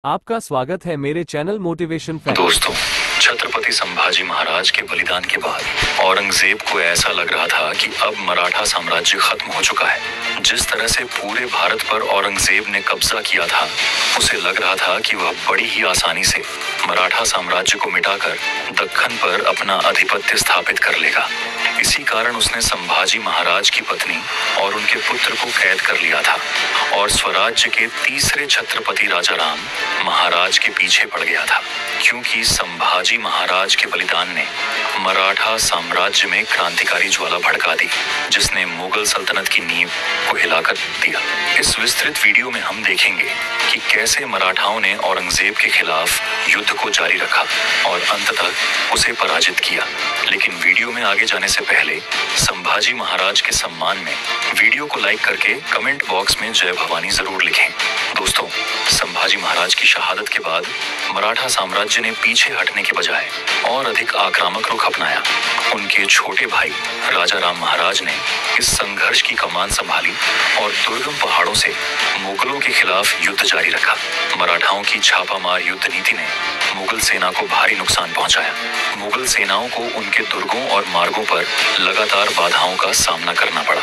आपका स्वागत है मेरे चैनल मोटिवेशन फैक्ट। दोस्तों, छत्रपति संभाजी महाराज के बलिदान के बाद औरंगजेब को ऐसा लग रहा था कि अब मराठा साम्राज्य खत्म हो चुका है। जिस तरह से पूरे भारत पर औरंगजेब ने कब्जा किया था, उसे लग रहा था कि वह बड़ी ही आसानी से मराठा साम्राज्य को मिटाकर दक्खन पर अपना आधिपत्य स्थापित कर लेगा। इसी कारण उसने संभाजी महाराज की पत्नी और उनके पुत्र को कैद कर लिया था और स्वराज्य के तीसरे छत्रपति राजाराम महाराज के पीछे पड़ गया था, क्योंकि संभाजी महाराज के बलिदान ने मराठा साम्राज्य में क्रांतिकारी ज्वाला भड़का दी, जिसने मुगल सल्तनत की नींव को हिलाकर दिया। इस विस्तृत वीडियो में हम देखेंगे कि कैसे मराठाओं ने औरंगजेब के खिलाफ युद्ध को जारी रखा और अंततः उसे पराजित किया। लेकिन वीडियो में आगे जाने से पहले संभाजी महाराज के सम्मान में वीडियो को लाइक करके कमेंट बॉक्स में जय भवानी जरूर लिखें। दोस्तों, संभाजी महाराज की शहादत के बाद मराठा साम्राज्य ने पीछे हटने के बजाय और अधिक आक्रामक रुख अपनाया। उनके छोटे भाई राजाराम महाराज ने इस संघर्ष की कमान संभाली और दुर्गम पहाड़ों से मुगलों के खिलाफ युद्ध जारी रखा। मराठाओं की छापामार युद्ध नीति ने मुगल सेना को भारी नुकसान पहुंचाया। मुगल सेनाओं को उनके दुर्गों और मार्गों पर लगातार बाधाओं का सामना करना पड़ा।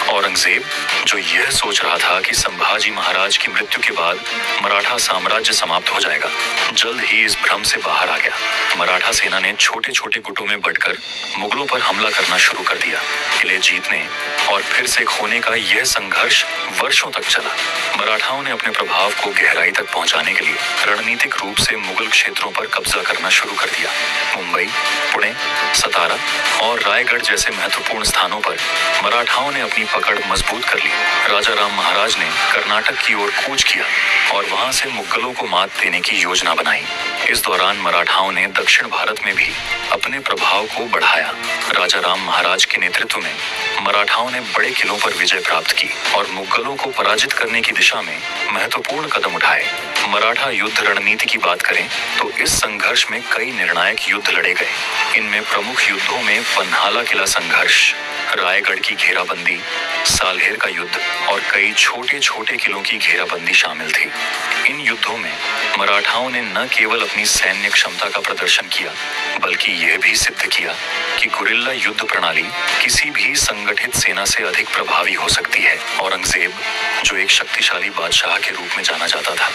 औरंगजेब, जो यह सोच रहा था कि संभाजी महाराज की मृत्यु के बाद मराठा साम्राज्य समाप्त हो जाएगा, जल्द ही इस भ्रम से बाहर आ गया। मराठा सेना ने छोटे छोटे गुटों में बंटकर मुगलों पर हमला करना शुरू कर दिया। किले जीतने और फिर से खोने का यह संघर्ष वर्षों तक चला। मराठाओं ने अपने प्रभाव को गहराई तक पहुंचाने के लिए रणनीतिक रूप से मुगल क्षेत्रों पर कब्जा करना शुरू कर दिया। मुंबई, पुणे, सतारा और रायगढ़ जैसे महत्वपूर्ण स्थानों पर मराठाओं ने अपनी पकड़ मजबूत कर ली। राजाराम महाराज ने कर्नाटक की ओर कूच किया और वहां से मुगलों को मात देने की योजना बनाई। इस दौरान मराठाओं ने दक्षिण भारत में भी अपने प्रभाव को बढ़ाया। राजाराम महाराज के नेतृत्व में मराठाओं ने बड़े किलों पर विजय प्राप्त की और मुगलों को पराजित करने की दिशा में महत्वपूर्ण कदम उठाए। मराठा युद्ध रणनीति की बात करें तो इस संघर्ष में कई निर्णायक युद्ध लड़े गए। इनमें प्रमुख युद्धों में पन्हाला किला संघर्ष, रायगढ़ की घेराबंदी, साल्हेर का युद्ध और कई छोटे छोटे किलों की घेराबंदी शामिल थी। इन युद्धों में मराठाओं ने न केवल अपनी सैन्य क्षमता का प्रदर्शन किया, बल्कि यह भी सिद्ध किया कि गुरिल्ला युद्ध प्रणाली किसी भी संगठित सेना से अधिक प्रभावी हो सकती है। औरंगजेब, जो एक शक्तिशाली बादशाह के रूप में जाना जाता था,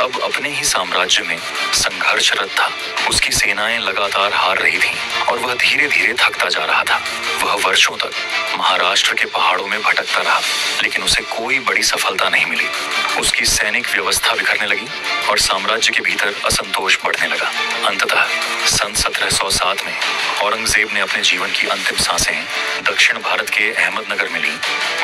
अब अपने ही साम्राज्य में संघर्षरत था। उसकी सेनाएं लगातार हार रही थीं और वह धीरे धीरे थकता जा रहा था। वह वर्षों तक महाराष्ट्र के पहाड़ों में भटकता रहा, लेकिन उसे कोई बड़ी सफलता नहीं मिली। उसकी सैनिक व्यवस्था बिखरने लगी और साम्राज्य के भीतर असंतोष बढ़ने लगा। अंततः सन 1707 में औरंगजेब ने अपने जीवन की अंतिम सांसें दक्षिण भारत के अहमदनगर में ली।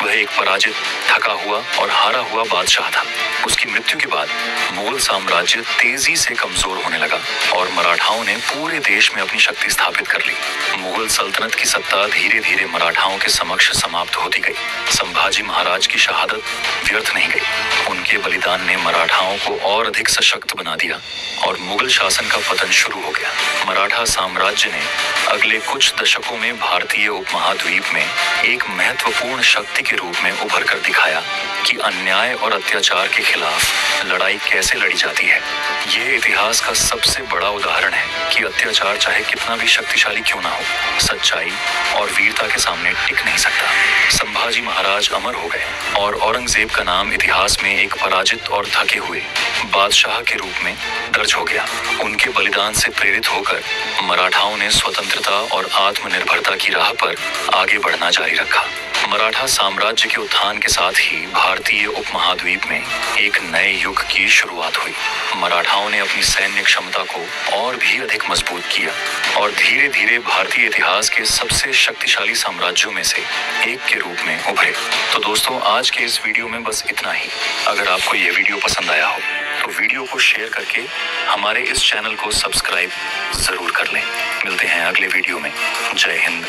वह एक पराजित, थका हुआ और हारा हुआ बादशाह था। उसकी मृत्यु के बाद मुगल साम्राज्य तेजी से कमजोर होने लगा और मराठाओं ने पूरे देश में अपनी शक्ति स्थापित कर ली। मुगल सल्तनत की सत्ता धीरे धीरे मराठाओं के समक्ष समाप्त होती गई। संभाजी महाराज की शहादत व्यर्थ नहीं गई। उनके बलिदान ने मराठाओं को और अधिक सशक्त बना दिया और मुगल शासन का पतन शुरू हो गया। मराठा साम्राज्य ने अगले कुछ दशकों में भारतीय उपमहाद्वीप में एक महत्वपूर्ण शक्ति के रूप में उभर कर दिखाया कि अन्याय और अत्याचार के खिलाफ लड़ाई कैसे लड़ी जाती है। यह इतिहास का सबसे बड़ा उदाहरण है कि अत्याचार चाहे कितना भी शक्तिशाली क्यों ना हो, सच्चाई और वीरता के सामने टिक नहीं सकता। संभाजी महाराज अमर हो गए और औरंगजेब का नाम इतिहास में एक पराजित और थके हुए बादशाह के रूप में दर्ज हो गया। उनके बलिदान से प्रेरित होकर मराठाओं ने स्वतंत्रता और आत्मनिर्भरता की राह पर आगे बढ़ना जारी रखा। मराठा साम्राज्य के उत्थान के साथ ही भारतीय उपमहाद्वीप में एक नए युग की शुरुआत हुई। मराठाओं ने अपनी सैन्य क्षमता को और भी अधिक मजबूत किया और धीरे धीरे भारतीय इतिहास के सबसे शक्तिशाली साम्राज्यों में से एक के रूप में उभरे। तो दोस्तों, आज के इस वीडियो में बस इतना ही। अगर आपको यह वीडियो पसंद आया हो तो वीडियो को शेयर करके हमारे इस चैनल को सब्सक्राइब जरूर कर लें। मिलते हैं अगले वीडियो में। जय हिंद।